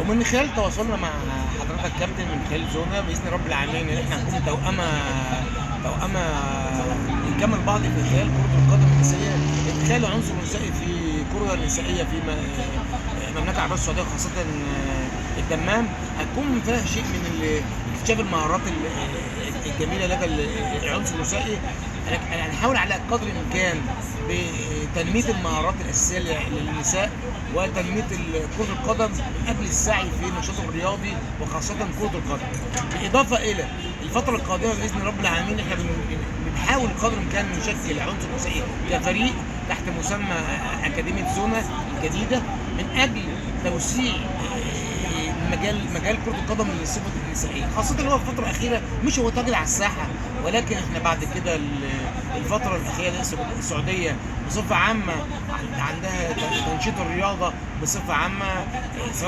ومن خلال تواصلنا مع حضرتك كابتن من خلال زونا باذن رب العالمين ان احنا هنكون توأمة نكمل بعض في خلال كرة القدم النسائية، ادخال عنصر نسائي في كرة نسائية في المملكة العربية السعودية وخاصة الدمام، هتكون فيها شيء من اكتشاف المهارات الجميلة لدى العنصر النسائي. هنحاول على قدر الامكان بتنمية المهارات الأساسية للنساء وتنمية كرة القدم من أجل السعي في النشاط الرياضي وخاصة كرة القدم. بالإضافة إلى الفترة القادمة بإذن رب العالمين احنا بنحاول قدر الإمكان نشكل عنصر نسائي كفريق تحت مسمى أكاديمية زونا الجديدة من أجل توسيع مجال كرة القدم للصفة النسائية، خاصة اللي هو في الفترة الأخيرة مش هو تواجد على الساحة، ولكن احنا بعد كده الفترة الأخيرة السعودية بصفة عامة عندها تنشيط الرياضة بصفة عامة، سواء